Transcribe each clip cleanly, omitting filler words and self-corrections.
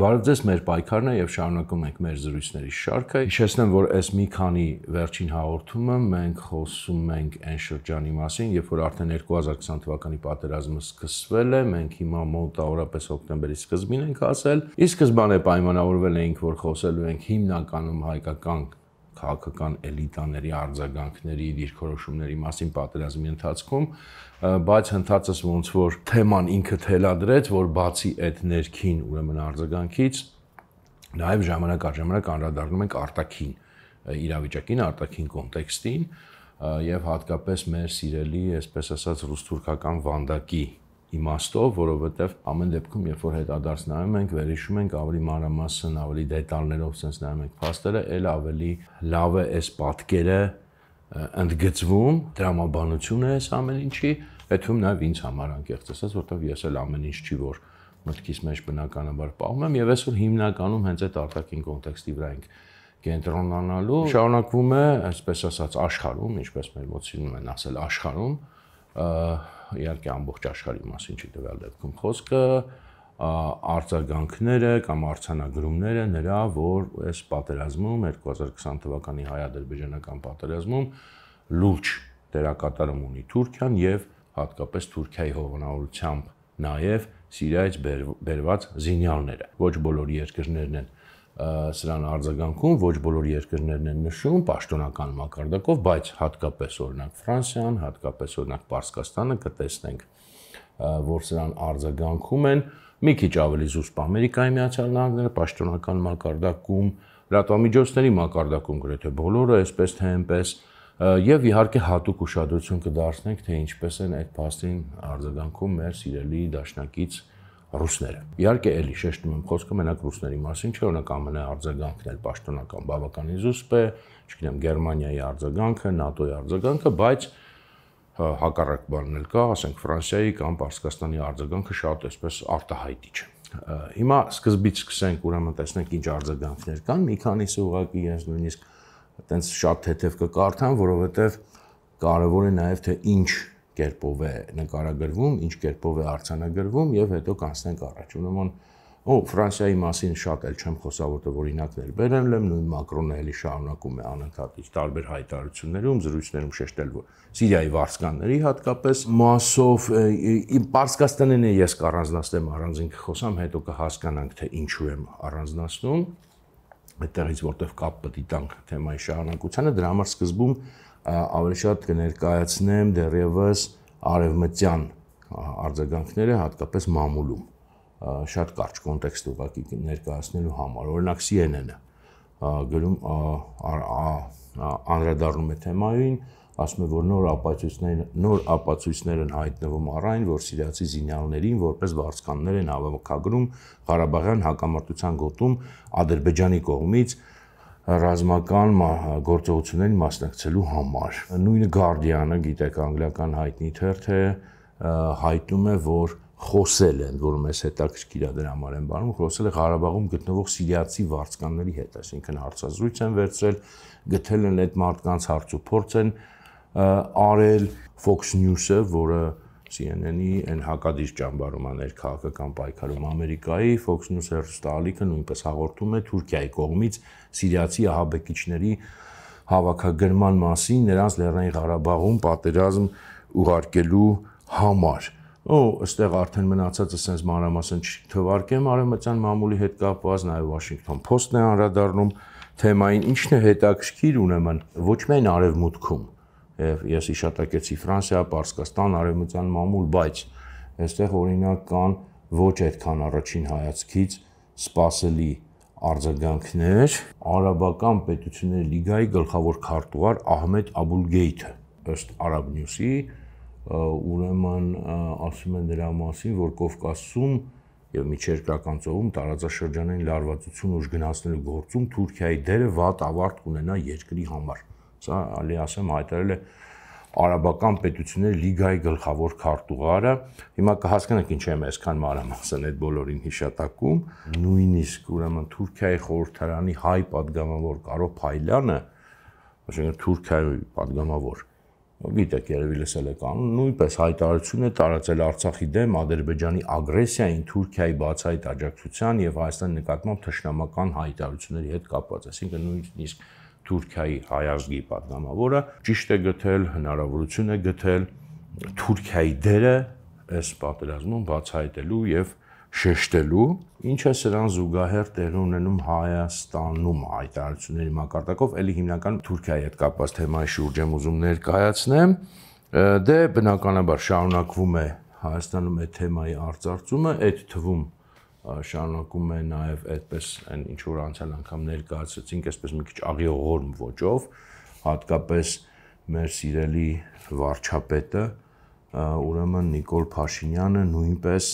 Բարև ձեզ, մեր պայքարն է եւ շարունակում ենք մեր զրույցների շարքը։ Հիշեցնեմ, որ այս մի քանի վերջին հաղորդումը մենք խոսում ենք այն շրջանի մասին, երբ որ արդեն 2020 թվականի պատերազմը սկսվել է, մենք հիմա մոտավորապես հոկտեմբերի սկզբին ենք հասել։ Ի սկզբանե պայմանավորվել էինք, որ խոսելու ենք հիմնականում հայկական քաղաքական էլիտաների արձագանքների, դիրքորոշումների մասին պատերազմի ընթացքում, բայց հնդածս ոնց որ թեման ինքը թելադրեց, որ բացի այդ ներքին ուրեմն արձագանքից, նաև ժամանակ առ ժամանակ անդրադառնում ենք արտաքին իրավիճակին, արտաքին կոնտեքստին եւ հատկապես մեր սիրելի, այսպես ասած, ռուս-թուրքական վանդակի իմաստով, որովհետև ամեն դեպքում, երբ որ հետադարձ նայում ենք, վերհիշում ենք ավելի մանրամասն, ավելի դետալներով sense նայում ենք փաստերը, ել ավելի լավ է այս պատկերը ընդգծվում, դրամաբանությունը է ամեն ինչի, այդում նաև ինձ համար անկեղծ ասած, որտեղ ես էլ ամեն ինչ չի որ մտքիս մեջ բնականաբար պահում եմ եւ այսօր հիմնականում հենց այդ արտաքին կոնտեքստի վրա ենք կենտրոնանալու։ Շարունակվում է, այսպես ասած, աշխարհում, ինչպես մեր մոտ սիրում են ասել, աշխարհում իհարկե ամբողջ աշխարհի մասին չի տվյալ դեպքում խոսքը, արձագանքները կամ արձանագրումները նրա, որ այս պատերազմում 2020 թվականի հայ-ադրբեջանական պատերազմում լուրջ դերակատարում ունի Թուրքիան եւ հատկապես Թուրքիայի հովանավորությամբ նաեւ Սիրիայից բերված զինյալները։ Ոչ բոլոր երկրներն են սրան արձագանքում, ոչ բոլոր երկրներն են նշում պաշտոնական մակարդակով, բայց հատկապես օրինակ Ֆրանսիան, հատկապես օրինակ Պարսկաստանը կտեսնենք, որ սրան արձագանքում են, մի քիչ ավելի զուսպ Ամերիկայի Միացյալ Նահանգները պաշտոնական մակարդակում, լրատվամիջոցների մակարդակում գրեթե բոլորը, այսպես թե այնպես, եւ իհարկե հատուկ ուշադրություն կդարձնենք, թե ինչպես են այդ փաստին արձագանքում մեր սիրելի դաշնակից ռուսները։ Իհարկե էլի շեշտում եմ խոսքը մենակ ռուսների մասին չէ, օրինակ ԱՄՆ-ի արձագանքն էլ պաշտոնական բավականին զուսպ է, չգիտեմ Գերմանիայի արձագանքը, ՆԱՏՕ-ի արձագանքը, բայց հակառակ բանն էլ կա, ասենք Ֆրանսիայի կամ Պարսկաստանի արձագանքը շատ այսպես արտահայտիչ է։ Հիմա սկզբից սկսենք, ուրեմն տեսնենք ինչ արձագանքներ կան, մի քանիսը ուղղակի ես նույնիսկ այտենց շատ թեթև կկարդամ, որովհետև կարևոր է նաև թե ինչ կերպով է նկարագրվում, ինչ կերպով է արձանագրվում եւ հետո կանցնենք առաջ։ Ուրեմն Ֆրանսիայի մասին շատ էլ չեմ խոսա, որտեղ օրինակներ բերել եմ, նույն Մակրոնը էլի շարունակում է անընդհատ իր տարբեր հայտարարություններում, զրույցներում շեշտել, որ Սիրիայի վարձկանների հատկապես մասով Պարսկաստանին ես կառանձնացնեմ առանձին կխոսամ, հետո կհասկանանք թե ինչու եմ առանձնացնում, այդտեղից որտեղ կապ պետք է տանք թեմայի շարունակությանը, դրա համար սկզբում ավելի շատ կներկայացնեմ դեռևս արևմտյան արձագանքները, հատկապես մամուլում, շատ կարճ կոնտեքստ ուղղակի ներկայացնելու համար։ Օրինակ CNN-ը գրում անդրադառնում է թեմային, ասում է, որ նոր ապացույցներ են հայտնվում առ այն, որ սիրիացի զինյալներին որպես վարձկաններ են հավաքագրում Ղարաբաղյան հակամարտության գոտում Ադրբեջանի կողմից ռազմական գործողություններին մասնակցելու համար։ Նույնը Guardian-ը, գիտեք, անգլիական հայտնի թերթ է, հայտնում է, որ խոսել են, որում էս հետաքրքիր է դրա համար են բանում, խոսել է Ղարաբաղում գտնվող սիրիացի վարձկանների հետ, այսինքն հարցազրույց են վերցրել, գտել են այդ մարդկանց հարցուփորձ են արել Fox News-ը, որը CNN-ի այն հակադիր ճամբարում է քաղաքական պայքարում Ամերիկայի, Fox News հեռուստաալիքը նույնպես հաղորդում է Թուրքիայի կողմից սիրիացի ահաբեկիչների հավաքագրման մասին, նրանց Լեռնային Ղարաբաղում պատերազմ ուղարկելու համար։ Այստեղ արդեն մնացածը sense մանրամասն չթվարկեմ արևմտյան մամուլի հետ կապված, նաև Washington Post-ն է անդրադառնում թեմային, ինչն է հետաքրքիր ուրեմն ոչ միայն արևմուտքում, եւ ես հիշատակեցի Ֆրանսիա, Պարսկաստան, արևմտյան մամուլ, բայց այստեղ օրինակ կան ոչ այդքան առաջին հայացքից սպասելի արձագանքներ, Արաբական պետությունների լիգայի գլխավոր քարտուղար Ահմեդ Աբուլգեյթը, ըստ Arab News-ի, ուրեմն ասում են դրա մասին, որ Կովկասում եւ միջերկրական ծովում տարածաշրջանային լարվածություն ուժ գնացնելու գործում Թուրքիայի դերը վատ ավարտ կունենա երկրի համար։ Սա ալի ասեմ հայտարարել է Արաբական պետությունների լիգայի գլխավոր քարտուղարը։ Հիմա կհասկանանք ինչ եմ այսքան մանրամասն այդ բոլորին հիշատակում։ Նույնիսկ ուրեմն Թուրքիայի խորհրդարանի հայ պատգամավոր Կարո Փայլյանը, այսինքն Թուրքիայի պատգամավոր, գիտեք, երևի լսել եք անուն, նույնպես հայտարարություն է տարածել Արցախի դեմ Ադրբեջանի ագրեսիային Թուրքիայի բացահայտ աջակցության եւ Հայաստանի նկատմամբ թշնամական հայտարարությունների հետ կապված, այսինքն նույնիսկ Թուրքիայի հայազգի պատգամավորը ճիշտ է գտել, հնարավորություն է գտել Թուրքիայի դերը այս պատերազմում բացահայտելու եւ շեշտելու, ինչը սրան զուգահեռ տեղի ունենում Հայաստանում հայտարարությունների մակարդակով, ելի հիմնական Թուրքիայի հետ կապված թեմայի շուրջ եմ ուզում ներկայացնեմ, դե բնականաբար շարունակվում է Հայաստանում այդ թեմայի արծարծումը, այդ թվում շարունակում է նաև այդպես այն ինչ որ անցյալ անգամ ներկայացրեցինք, այսպես մի քիչ աղիողորմ ոճով, հատկապես մեր սիրելի վարչապետը, ուրեմն Նիկոլ Փաշինյանը նույնպես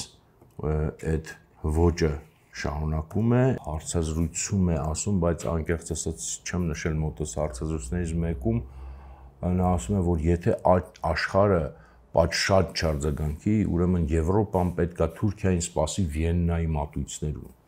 այդ ոճը շարունակում է, հարցազրույցում է ասում, բայց անկեղծ ասած չեմ նշել մոտս հարցազրույցներից մեկում, նա ասում է, որ եթե աշխարհը պատշաճ չարձագանքի, ուրեմն Եվրոպան պետքա Թուրքիային սպասի Վիեննայի մատույցներում։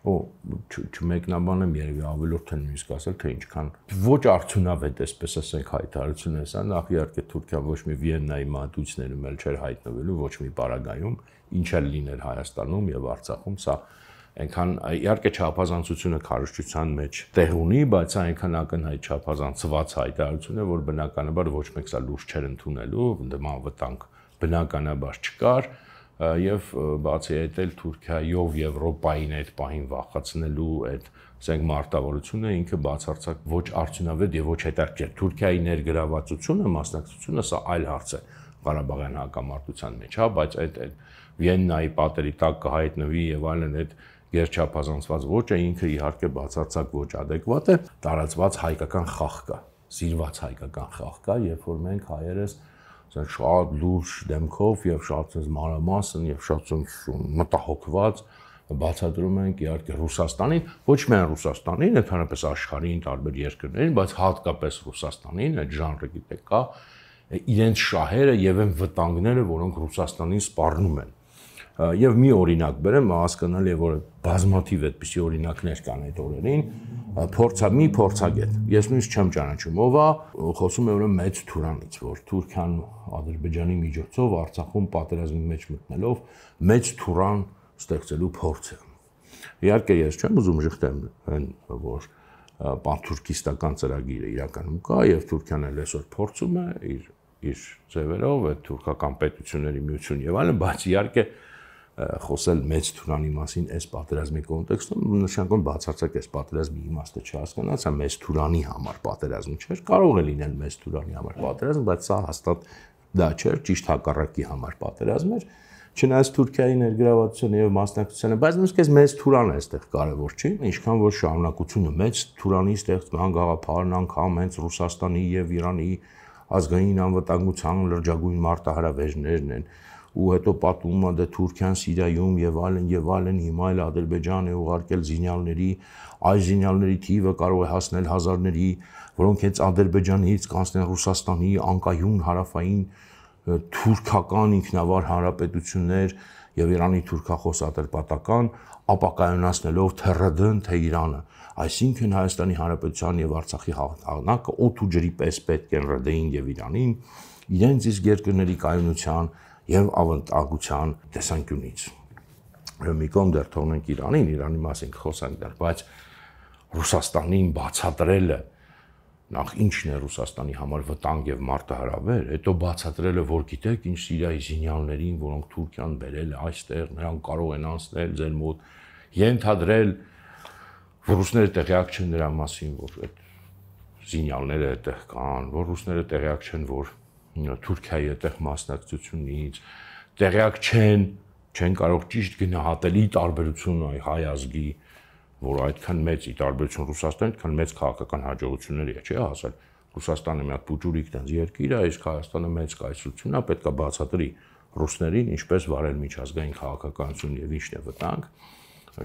Չմեկնաբանեմ երևի ավելորդ են նույնիսկ ասել, թե ինչքան ոչ արդյունավետ այսպես ասենք հայտարարություն է սա, նախ իհարկե Թուրքիան ոչ մի Վիեննայի մատույցներում էլ չէր հայտնվելու, ոչ մի պարագայում, ինչ էլ լիներ Հայաստանում եւ Արցախում, սա այնքան իհարկե չափազանցությունը քարոզչության մեջ տեղ ունի, բայց սա այնքան ակնհայտ չափազանցված հայտարարություն է, որ բնականաբար ոչ մեկ սա լուրջ չէր ընդունելու, դման վտանգ բնականաբար չկար եւ բացի այդ էլ Թուրքիայով Եվրոպային այդ պահին վախեցնելու այդ ասենք մարտավարությունը ինքը բացարձակ ոչ արդյունավետ եւ ոչ հետաքրքիր Թուրքիայի ներգրավվածությունը, մասնակցությունը սա այլ հարց է Ղարաբաղյան հակամարտության մեջ, հա, բայց այդ Վիեննայի պատերի տակ կհայտնվի եւ այլն այդ գերչափազանցված ոճը ինքը իհարկե բացարձակ ոչ adekvat է, տարածված հայկական խաղ կա, սիրված հայկական խաղ կա, երբ որ մենք հայերս շատ լուրջ դեմքով եւ շատ մանրամասն եւ շատ մտահոգված բացատրում ենք իհարկե Ռուսաստանին, ոչ միայն Ռուսաստանին, ընդհանրապես աշխարհին, տարբեր երկրներին, բայց հատկապես Ռուսաստանին, այդ ժանրը գիտեք կա, իրենց շահերը եւ այն վտանգները, որոնք Ռուսաստանին սպառնում են։ Եվ մի օրինակ բերեմ, հասկանալի է, որ բազմաթիվ այդպիսի օրինակներ կան այդ օրերին, մի փորձագետ, ես նույնիսկ չեմ ճանաչում ով է, խոսում է ուրեմն մեծ Թուրանից, որ Թուրքիան Ադրբեջանի միջոցով Արցախում պատերազմի մեջ մտնելով մեծ Թուրան ստեղծելու փորձ է։ Իհարկե ես չեմ ուզում շղթեմ այն, որ պանթուրքիստական ծրագիրը իրականում կա եւ Թուրքիան էլ այսօր փորձում է իր ձևերով այդ թուրքական պետությունների միություն եւ այլն, բայց իհարկե խոսել մեծ Թուրանի մասին այս պատերազմի կոնտեքստում նշանակում բացարձակ այս պատերազմի իմաստը չհասկանաց, սա մեծ Թուրանի համար պատերազմ չէր, կարող է լինել մեծ Թուրանի համար պատերազմ, բայց սա հաստատ դա չէր, ճիշտ հակառակի համար պատերազմ էր, չնայած Թուրքիայի ներգրավվածությունը եւ մասնակցությունը, բայց նույնիսկ այս մեծ Թուրանը այստեղ կարեւոր չի, ինչքան որ շարունակությունը մեծ Թուրանի ստեղծման գաղափարն անգամ հենց Ռուսաստանի եւ Իրանի ազգային անվտանգության լրջագույն մարտահրավերներն են, ու հետո պատմում է դե Թուրքիան Սիրիայում եւ այլն հիմա էլ Ադրբեջան է ուղարկել զինյալների, այս զինյալների թիվը կարող է հասնել հազարների, որոնք հենց Ադրբեջանից կանցնեն Ռուսաստանի անկայուն հարավային թուրքական ինքնավար հանրապետություններ եւ Իրանի թուրքախոս ատրպատական ապակայունացնելով թռդն թե Իրանը, այսինքն Հայաստանի Հանրապետության եւ Արցախի հաղթանակը օդ ու ջրի պես պետք են ՌԴ-ին եւ Իրանին իրենց իսկ երկրների կայունության եւ ավանդական տեսանկյունից։ Մի կողմ դեռ թողնենք Իրանի մասին խոսանք դեռ, բայց Ռուսաստանին բացատրելը նախ ինչն է Ռուսաստանի համար վտանգ եւ մարտահրավեր, հետո բացատրելը, որ գիտեք, ինչ Սիրիայի զինյալներին, որոնք Թուրքիան բերել է այստեղ, նրանք կարող են անցնել ձեր մոտ, ենթադրել, որ ռուսները տեղյակ չեն նրա մասին, որ այդ զինյալները այդտեղ կան, որ ռուսները տեղյակ չեն, որ Թուրքիայի այդտեղ մասնակցությունից, տեղյակ չեն կարող ճիշտ գնահատել ի տարբերություն հայ ազգի, որ այդքան մեծ ի տարբերություն Ռուսաստանի, այդքան մեծ քաղաքական հաջողությունների է, չէ՞ հասել։ Ռուսաստանը մի հատ փուճուրիկ տենց երկիր է, իսկ Հայաստանը մեծ կայսրություն է, պետք է բացատրի ռուսներին ինչպես վարել միջազգային քաղաքականություն եւ ինչն է վտանգ,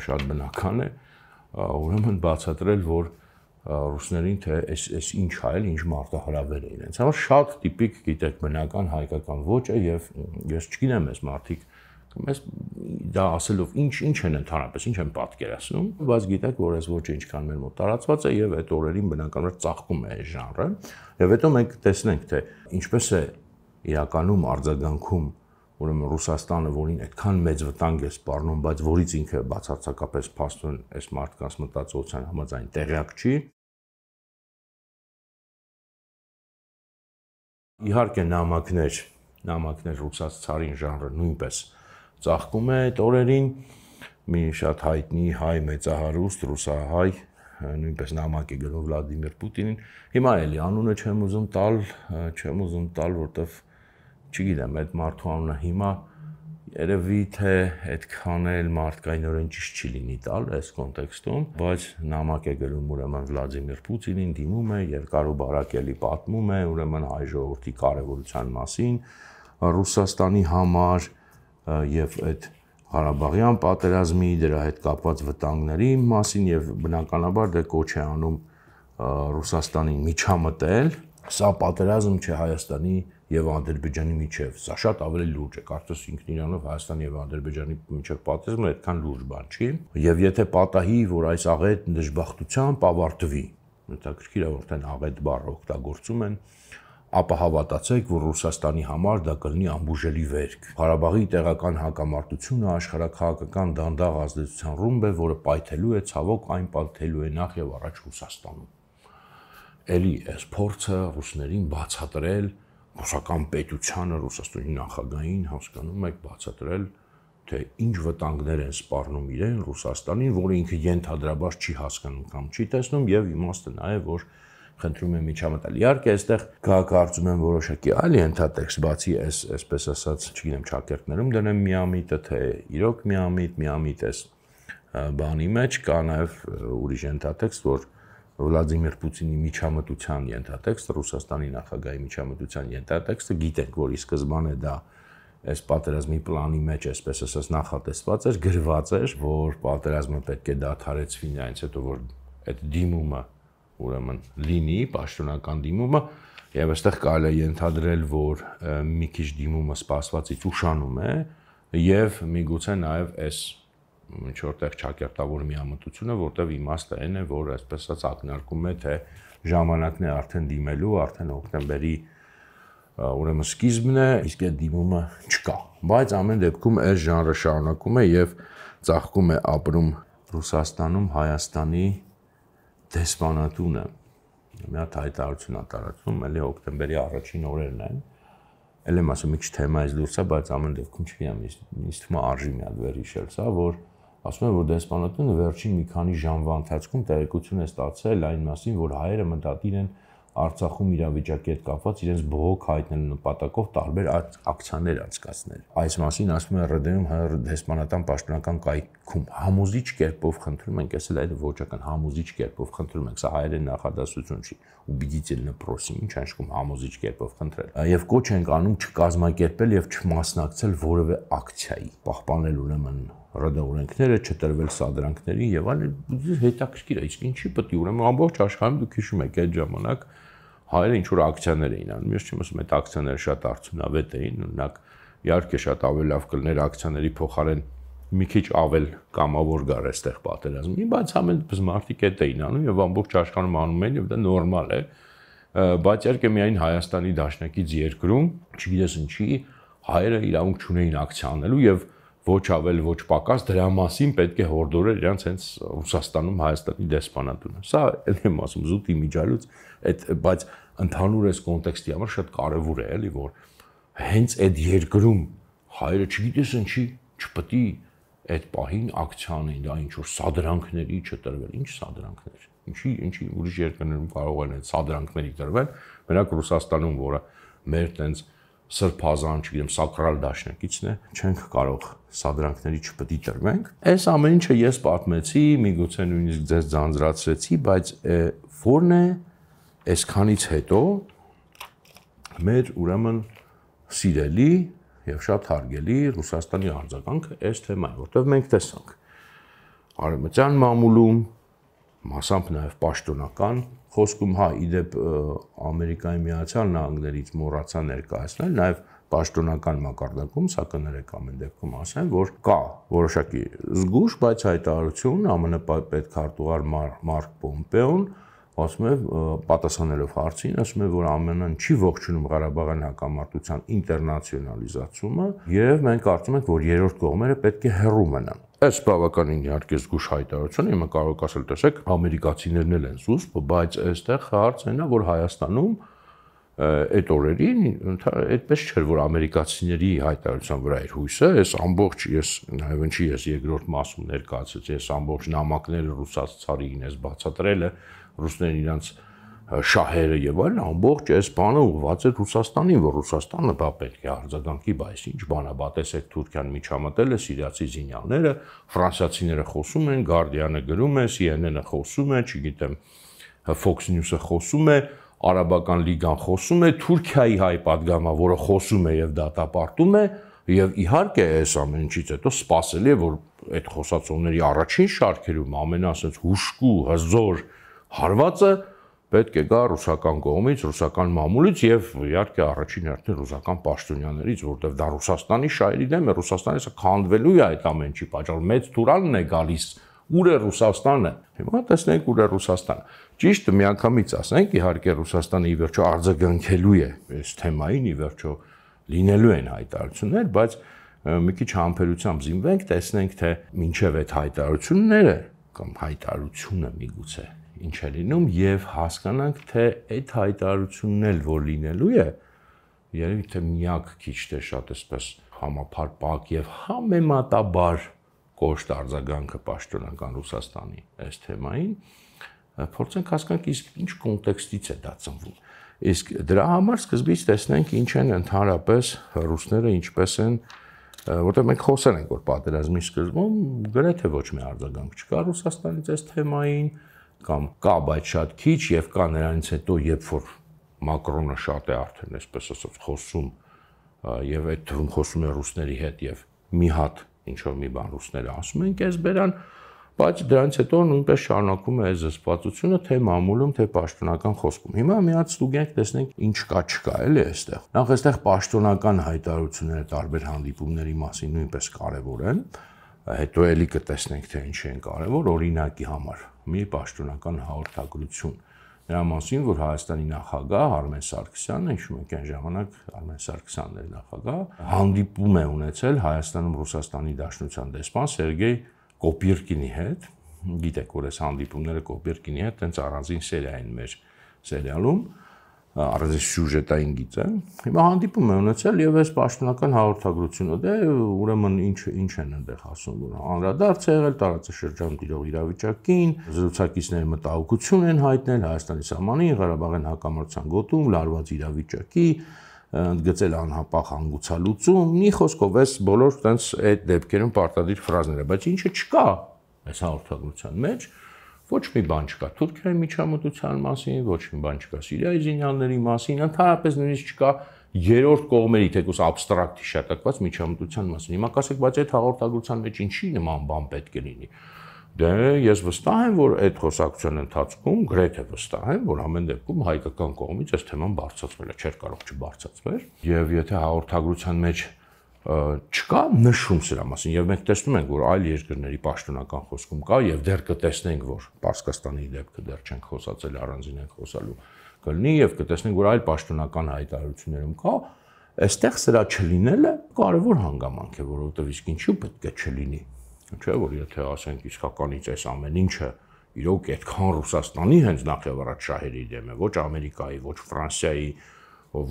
շատ բնական է, ուրեմն բացատրել, որ ռուսներին թե այս ինչ հայել, ինչ մարտահրավեր է իրենց։ Համար շատ տիպիկ, գիտեք, բնական հայկական ոճ է եւ ես չգիտեմ, այս մարդիկ Մեզ դա ասելով ինչ են ընդհանրապես, ինչ են պատկերացնում, բայց գիտեք, որ այս ոճը ինչքան մեր մոտ տարածված է եւ այդ օրերին բնականաբար ծաղկում է այս ժանրը, եւ հետո մենք տեսնենք, թե ինչպես է իրականում արձագանքում ուրեմն Ռուսաստանը, որին այդքան մեծ վտանգ է սպառնում, բայց որից ինքը բացարձակապես փաստորեն այս մարդկանց մտածողության համաձայն տեղյակ չի։ Իհարկե նամակներ ռուսաց ցարին ժանրը նույնպես ծաղկում է այդ օրերին, մի շատ հայտնի հայ մեծահարուստ ռուսահայ նույնպես նամակ է գրում Վլադիմիր Պուտինին։ Հիմա էլի անունը չեմ ուզում տալ, որտեվ չգիտեմ, այդ մարդու անունը հիմա երևի թե այդքան էլ մարդկայնորեն ճիշտ չի լինի տալ այս կոնտեքստում, բայց նամակ է գրում ուրեմն Վլադիմիր Պուտինին, դիմում է երկար ու բարակելի պատմում է ուրեմն հայ ժողովրդի կարևորության մասին Ռուսաստանի համար եւ այդ Ղարաբաղյան պատերազմի դրա հետ կապված վտանգների մասին եւ բնականաբար դա կոչ է անում Ռուսաստանին միջամտել։ Սա պատերազմ չէ Հայաստանի եւ Ադրբեջանի միջև, սա շատ ավելի լուրջ է, կարծես ինքն իրանով Հայաստանի եւ Ադրբեջանի միջև պատերազմը այդքան լուրջ բան չի, եւ եթե պատահի, որ այս աղետ դժբախտությամբ ավարտվի, հետաքրքիր է, որ թե աղետ բառը օգտագործում են, ապա հավատացեք, որ Ռուսաստանի համար դա կլինի անբուժելի վերք։ Ղարաբաղի տեղական հակամարտությունը աշխարհաքաղաքական դանդաղ ազդեցության ռումբ է, որը պայթելու է, ցավոք այն պայթելու է նախ եւ առաջ Ռուսաստանում։ Էլի այս փորձը ռուսներին բացատրել ռուսական պետությանը, Ռուսաստանի նախագահին, հասկանում եք, բացատրել, թե ինչ վտանգներ են սպառնում իրեն Ռուսաստանին, որը ինքը ենթադրաբար չի հասկանում կամ չի տեսնում, եւ իմաստը նա է, որ խնդրում է միջամտել։ Իհարկե, այստեղ կարծում եմ որոշակի այլ ենթատեքստ, բացի այսպես ասած, չգիտեմ, ճակերտներում դնեմ միամիտը, թե իրոք միամիտ էս բանի մեջ կա նաեւ ուրիշ ենթատեքստ, որ Վլադիմիր Պուտինի միջամտության ենթատեքստը, Ռուսաստանի նախագահի միջամտության ենթատեքստը, գիտենք, որ ի սկզբանե դա այս պատերազմի պլանի մեջ, այսպես ասած, նախատեսված էր, գրված էր, որ պատերազմը պետք է դադարեցվի այնց հետո, որ այդ դիմումը ուրեմն լինի, պաշտոնական դիմումը, եւ այստեղ կարելի է ենթադրել, որ մի քիչ դիմումը սպասվածից ուշանում է, եւ միգուցե նաեւ այս ինչ որտեղ ճակերտավոր միամտությունը, որտեղ իմաստը այն է, որ այսպես ասած ակնարկում է, թե ժամանակն է արդեն դիմելու, արդեն հոկտեմբերի ուրեմն սկիզբն է, իսկ այդ դիմումը չկա։ Բայց ամեն դեպքում այս ժանրը շարունակում է եւ ծաղկում է ապրում Ռուսաստանում Հայաստանի դեսպանատունը։ Մի հատ հայտարարություն է տարածվում, էլի հոկտեմբերի առաջին օրերն են։ Էլ եմ ասում, մի քիչ թեմայից դուրս է, բայց ամեն դեպքում չգիտեմ, ինձ թվում է արժի մի հատ վեր հիշել սա, որ ասում են, որ դեսպանատունը վերջին մի քանի ժամվա ընթացքում տեղեկություն է ստացել այն մասին, որ հայերը մտադիր են Արցախում իրավիճակի հետ կապված իրենց բողոք հայտնելու նպատակով տարբեր ակցիաներ անցկացնել։ Այս մասին ասում է ՌԴ-ում դեսպանատան պաշտոնական կայքում համոզիչ կերպով խնդրում ենք, այսել այդ ոճական համոզիչ կերպով խնդրում ենք, սա հայերեն նախադասություն չի, убедительно просим, ինչ անշկում համոզիչ կերպով խնդրել։ Եվ կոչ ենք անում չկազմակերպել եւ չմասնակցել որևէ ակցիայի, պահպանել ուրեմն ՌԴ օրենքները, չտրվել սադրանքների եւ այլն, հետաքրքիր է, իսկ ինչի պետք է ուրեմն ամբողջ աշխարհում դուք հիշում եք այդ ժամանակ հայերը ինչ որ ակցիաներ էին անում, ես չեմ ասում այդ ակցիաները շատ արդյունավետ էին, օրինակ իհարկե շատ ավելի լավ կլներ ակցիաների փոխարեն մի քիչ ավել կամավոր գար այստեղ պատերազմի, բայց ամեն բզմարտիկ այդ էին անում եւ ամբողջ աշխարհում անում են եւ դա նորմալ է, բայց իհարկե միայն Հայաստանի դաշնակից երկրում, չգիտես ինչի, հայերը իրավունք չունեին ակցիա անելու եւ ոչ ավել, ոչ պակաս դրա մասին պետք է հորդորել իրանց հենց Ռուսաստանում Հայաստանի դեսպանատունը։ Սա էլ եմ ասում զուտ իմիջալուց, բայց ընդհանուր այս կոնտեքստի համար շատ կարևոր է, էլի, որ հենց այդ երկրում հայերը չգիտես ինչի չպետք է այդ պահին ակցիա անեն, դա ինչ որ սադրանքների չտրվել, ինչ սադրանքներ, ինչի ուրիշ երկրներում կարող են այդ սադրանքների տրվել, մենակ Ռուսաստանում, որը մեր տենց սրբազան, չգիտեմ, սակրալ դաշնակիցն է, չենք կարող սադրանքների չպետք է տրվենք։ Այս ամեն ինչը ես պատմեցի, միգուցե նույնիսկ ձեզ ձանձրացրեցի, բայց որն է այսքանից հետո մեր ուրեմն սիրելի եւ շատ հարգելի Ռուսաստանի արձագանքը այս թեմային, որտեղ մենք տեսանք արևմտյան մամուլում, մասամբ նաեւ պաշտոնական խոսքում, իդեպ Ամերիկայի Միացյալ Նահանգներից մոռացա ներկայացնել, նաեւ պաշտոնական մակարդակում, սա կներեք ամեն դեպքում ասեմ, որ կա որոշակի զգուշ, բայց հայտարարություն ԱՄՆ պետքարտուղար Մարկ Պոմպեոն ասում է, պատասխանելով հարցին, ասում է, որ ԱՄՆ-ն չի ողջունում Ղարաբաղյան հակամարտության ինտերնացիոնալիզացումը եւ մենք կարծում ենք, որ երրորդ կողմերը պետք է հեռու մնան։ Այս բավականին իհարկե զգուշ հայտարարություն, հիմա կարող եք ասել, տեսեք, ամերիկացիներն էլ են զուսպ, բայց այստեղ հարցն է, որ Հայաստանում այդ օրերին այդպես չէր, որ ամերիկացիների հայտարարության վրա էր հույսը, այս ամբողջ ես նաև ինչի ես երկրորդ մասում ներկայացրեցի, այս ամբողջ նամակները ռուսաց ցարին ես բացատրելը, ռուսներն իրանց շահերը եւ այլն, ամբողջ այս բանը ուղղված էր Ռուսաստանին, որ Ռուսաստանը դա պետք է արձագանքի, բայց ինչ բան է, բա տեսեք Թուրքիան միջամտել է, սիրիացի զինյալները, ֆրանսիացիները խոսում են, Guardian-ը գրում է, CNN-ը խոսում է, չգիտեմ, Fox News-ը խոսում է, Արաբական լիգան խոսում է, Թուրքիայի հայ պատգամը, որը խոսում է եւ դատապարտում է, եւ իհարկե այս ամեն ինչից հետո սպասելի է, որ այդ խոսացողների առաջին շարքերում ամենասենց հուշկու, հզոր հարվածը պետք է գա ռուսական կողմից, ռուսական մամուլից եւ իհարկե առաջին հերթին ռուսական պաշտոնյաներից, որովհետեւ դա Ռուսաստանի շահերի դեմ է, Ռուսաստանից քանդվելու է այդ ամեն ինչի պատճառով, մեծ Թուրանն է գալիս, ուր է Ռուսաստանը։ Հիմա տեսնենք ուր է Ռուսաստանը։ Ճիշտ միանգամից ասենք, իհարկե Ռուսաստանը ի վերջո արձագանքելու է այս թեմային, ի վերջո լինելու են հայտարարություններ, բայց մի քիչ համբերությամբ զինվենք, տեսնենք թե մինչև այդ հայտարարությունները կամ հայտարարությունը միգուցե ինչ է լինում եւ հասկանանք թե այդ հայտարարությունն էլ որ լինելու է, երևի թե միակ քիչ թե շատ էսպես համապարփակ եւ համեմատաբար կոշտ արձագանքը պաշտոնական Ռուսաստանի այս թեմային, փորձենք հասկանանք իսկ ինչ կոնտեքստից է դա ծնվում։ Իսկ դրա համար սկզբից տեսնենք ինչ են ընդհանրապես ռուսները ինչպես են, որտեղ մենք խոսել ենք որ պատերազմի սկզբում գրեթե ոչ մի արձագանք չկա Ռուսաստանից այս թեմային, կամ կա բայց շատ քիչ եւ կա նրանից հետո երբ որ Մակրոնը շատ է արդեն այսպես ասած խոսում եւ այդ թվում խոսում է ռուսների հետ եւ մի հատ ինչ որ մի բան ռուսները ասում են քեզ բերան, բայց դրանից հետո նույնպես շարունակում է այս զսպվածությունը թե մամուլում թե պաշտոնական խոսքում։ Հիմա մի հատ ստուգենք, տեսնենք ինչ կա չկա էլի այստեղ։ Նախ այստեղ պաշտոնական հայտարարությունները տարբեր հանդիպումների մասին նույնպես կարեւոր են, հետո էլի կտեսնենք թե ինչ են կարեւոր, օրինակի համար մի պաշտոնական հաղորդագրություն նրա մասին, որ Հայաստանի նախագահ Արմեն Սարգսյանն, հիշում եք այն ժամանակ Արմեն Սարգսյանն էր նախագահ, հանդիպում է ունեցել Հայաստանում Ռուսաստանի Դաշնության դեսպան Սերգեյ Կոպիրկինի հետ, գիտեք, որ այս հանդիպումները Կոպիրկինի հետ տենց առանձին սերիա են մեր սերիալում, առանձին սյուժետային գիծ է։ Հիմա հանդիպում է ունեցել եւ այս պաշտոնական հաղորդագրությունը, դե ուրեմն ինչ են այնտեղ ասում, որ անդրադարձ է եղել տարածաշրջանում տիրող իրավիճակին, զրուցակիցները մտահոգություն են հայտնել Հայաստանի սահմանին, Ղարաբաղյան հակամարտության գոտում լարված իրավիճակի, ընդգծել անհապաղ հանգուցալուծում, մի խոսքով էս բոլոր տենց այդ դեպքերում պարտադիր ֆրազները, բայց ինչը չկա այս հաղորդագրության մեջ, ոչ մի բան չկա Թուրքիայի միջամտության մասին, ոչ մի բան չկա Սիրիայի զինյալների մասին, ընդհանրապես նույնիսկ չկա երրորդ կողմերի թեկուզ աբստրակտ հիշատակված միջամտության մասին։ Հիմա կասեք, բայց այդ հաղորդագրության մեջ ինչի նման բան պետք է լինի։ Դե ես վստահ եմ, որ այդ խոսակցության ընթացքում գրեթե վստահ եմ, որ ամեն դեպքում հայկական կողմից այս թեման բարձրացվել է, չէր կարող չբարձրացվեր, եւ եթե հաղորդագրության մեջ չկա նշում սրա մասին եւ մենք տեսնում ենք որ այլ երկրների պաշտոնական խոսքում կա եւ դեռ կտեսնենք որ Պարսկաստանի դեպքը դեռ չենք խոսացել առանձին ենք խոսալու կլինի եւ կտեսնենք որ այլ պաշտոնական հայտարարություններում կա այստեղ սրա չլինելը կարեւոր հանգամանք է որովհետեւ իսկ ինչու պետք է չլինի չէ որ եթե ասենք իսկականից այս ամեն ինչը իրոք այդքան Ռուսաստանի հենց նախ եւ առաջ շահերի դեմ է ոչ Ամերիկայի ոչ Ֆրանսիայի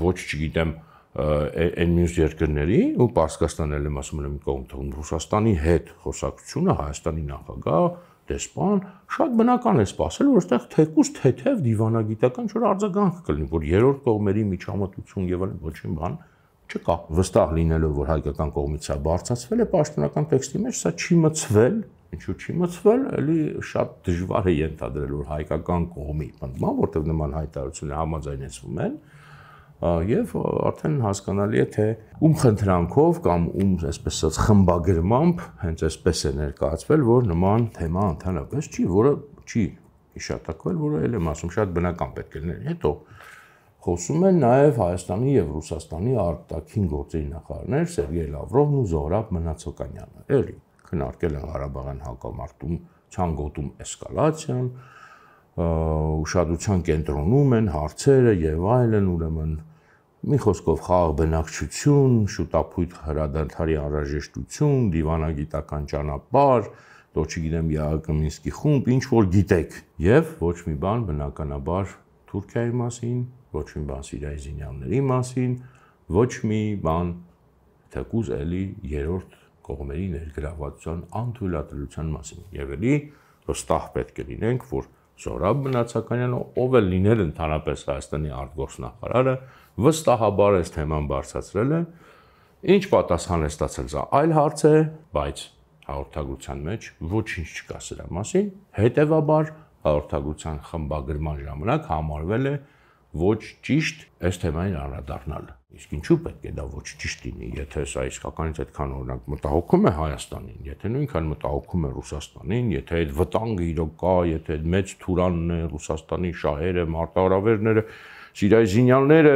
ոչ չգիտեմ այն մյուս երկրների ու Պարսկաստանն էլ եմ ասում եմ կողմ Ռուսաստանի հետ խոսակցությունը Հայաստանի նախագահ դեսպան շատ բնական է սպասել որ այստեղ թեկուզ թեթև դիվանագիտական ինչ-որ արձագանք կլինի որ երրորդ կողմերի միջամտություն եւ այլն ոչ մի բան չկա վստահ լինելով որ հայկական կողմից սա բարձրացվել է պաշտոնական տեքստի մեջ սա չի մցվել ինչու չի մցվել էլի շատ դժվար է ենթադրել որ հայկական կողմի բնման որտեղ նման հայտարարությունները համաձայնեցվում են եւ արդեն հասկանալի է թե ում խնդրանքով կամ ում այսպես ասած խմբագրմամբ հենց այսպես է ներկայացվել որ նման թեմա ընդհանրապես չի որը չի հիշատակվել որը էլ եմ ասում շատ բնական պետք է լինի հետո Խոսում են նաև Հայաստանի եւ Ռուսաստանի արտաքին գործերի նախարարներ Սերգեյ Լավրովն ու Զոհրաբ Մնացոկանյանը։ Էլի քննարկել են Ղարաբաղյան հակամարտում ցանկոտում էսկալացիան, ուշադրության կենտրոնում են հարցերը եւ այլն, ուրեմն մի խոսքով խաղաղ բնակչություն, շուտապույտ հրադադարի անհրաժեշտություն, դիվանագիտական ճանապարհ, դո չգիտեմ ԵԱՀԿ Մինսկի խումբ, ինչ որ գիտեք, եւ ոչ մի բան բնականաբար Թուրքիայի մասին, ոչ մի բան Սիրիայի զինյալների մասին, ոչ մի բան թեկուզ էլի երրորդ կողմերի ներգրավվածության անթույլատրության մասին։ Եվ էլի վստահ պետք է լինենք, որ Զոհրաբ Մնացականյանը, ով էլ լինել ընդհանրապես Հայաստանի արտգործնախարարը, վստահաբար այս թեման բարձրացրել է, ինչ պատասխան է ստացել, սա այլ հարց է, բայց հաղորդագրության մեջ ոչինչ չկա սրա մասին, հետևաբար հաղորդագրության խմբագրման ժամանակ համարվել է ոչ ճիշտ այս թեմային անդրադառնալը։ Իսկ ինչու պետք է դա ոչ ճիշտ լինի, եթե սա իսկականից այդքան օրինակ մտահոգում է Հայաստանին, եթե նույնքան մտահոգում է Ռուսաստանին, եթե այդ վտանգը իրոք կա, եթե այդ մեծ թուրանն է Ռուսաստանի շահերը, մարտահրավերները, Սիրիայի զինյալները,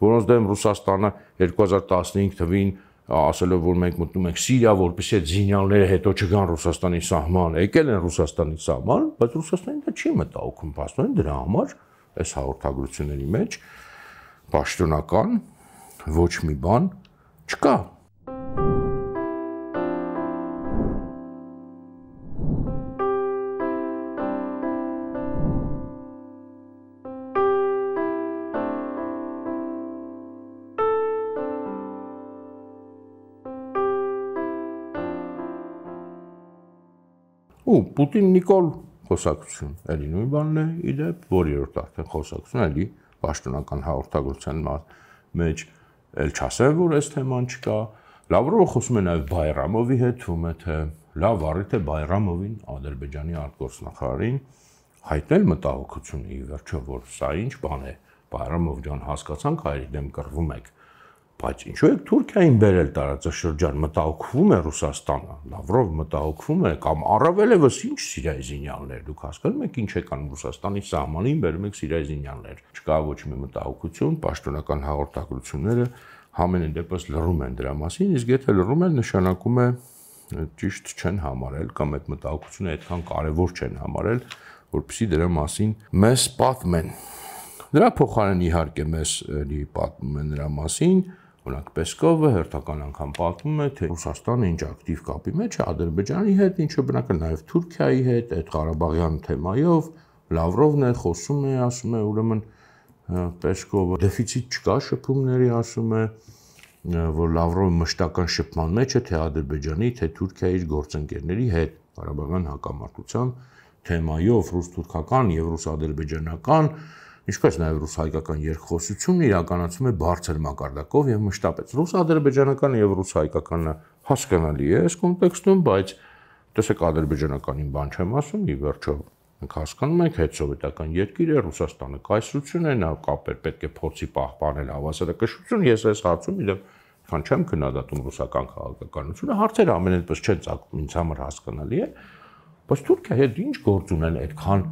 որոնց դեմ Ռուսաստանը 2015 թվին ասելով որ մենք մտնում ենք Սիրիա, որպեսզի այդ զինյալները հետո չգան Ռուսաստանի սահման, եկել են Ռուսաստանի սահման, բայց Ռուսաստանին դա չի մտահոգում, փաստորեն դրա համար այս հաղորդագրությունների մեջ պաշտոնական ոչ մի բան չկա։ Ու Պուտին-Նիկոլ խոսակցություն, էլի նույն բանն է, իդեպ, որ երրորդ արդեն խոսակցություն, էլի պաշտոնական հաղորդագրության մեջ էլ չասեմ, որ այս թեման չկա։ Լավրովը խոսում է նաև Բայրամովի հետ, թվում է, թե լավ առիթ է Բայրամովին, Ադրբեջանի արտգործնախարարին, հայտնել մտահոգությունը ի վերջո, որ սա ինչ բան է, Բայրամով ջան, հասկացանք հայերի դեմ կռվում եք, բայց ինչու եք Թուրքիային բերել տարածաշրջան, մտահոգվում է Ռուսաստանը, Լավրով մտահոգվում է, կամ առավել եւս ինչ Սիրիայի զինյալներ, դուք հասկանում եք ինչ եք անում Ռուսաստանի սահմանին բերում եք Սիրիայի զինյալներ, չկա ոչ մի մտահոգություն, պաշտոնական հաղորդագրությունները համենայն դեպս լռում են դրա մասին, իսկ եթե լռում են, նշանակում է ճիշտ չեն համարել կամ այդ մտահոգությունը այդքան կարևոր չեն համարել, որպեսզի դրա մասին մեզ պատմեն։ Դրա փոխարեն իհարկե մեզ պատմում են դրա մասին, օրինակ Պեսկովը հերթական անգամ պատմում է, թե Ռուսաստանը ինչ ակտիվ կապի մեջ է Ադրբեջանի հետ, ինչը բնական նաև Թուրքիայի հետ, այդ Ղարաբաղյան թեմայով, Լավրովն է խոսում է, ասում է, ուրեմն Պեսկովը դեֆիցիտ չկա շփումների, ասում է, որ Լավրովը մշտական շփման մեջ է թե Ադրբեջանի, թե Թուրքիայի իր գործընկերների հետ Ղարաբաղյան հակամարտության թեմայով ռուս-թուրքական եւ ռուս-ադրբեջանական, ինչպես նաև ռուս-հայկական երկխոսությունն իրականացում է բարձր մակարդակով եւ մշտապես։ Ռուս-ադրբեջանականը եւ ռուս-հայկականը հասկանալի է այս կոնտեքստում, բայց տեսեք ադրբեջանականին բան չեմ ասում, ի վերջո մենք հասկանում ենք հետսովետական երկիր է, Ռուսաստանը կայսրություն է, նա կապեր պետք է փորձի պահպանել հավասարակշռություն, ես այս հարցում իրեն քան չեմ քննադատում ռուսական քաղաքականությունը, հարցերը ամենևս չեն ծագում, ինձ համար հասկանալի է, բայց Թուրքիայի հետ ինչ գործ ունեն այդքան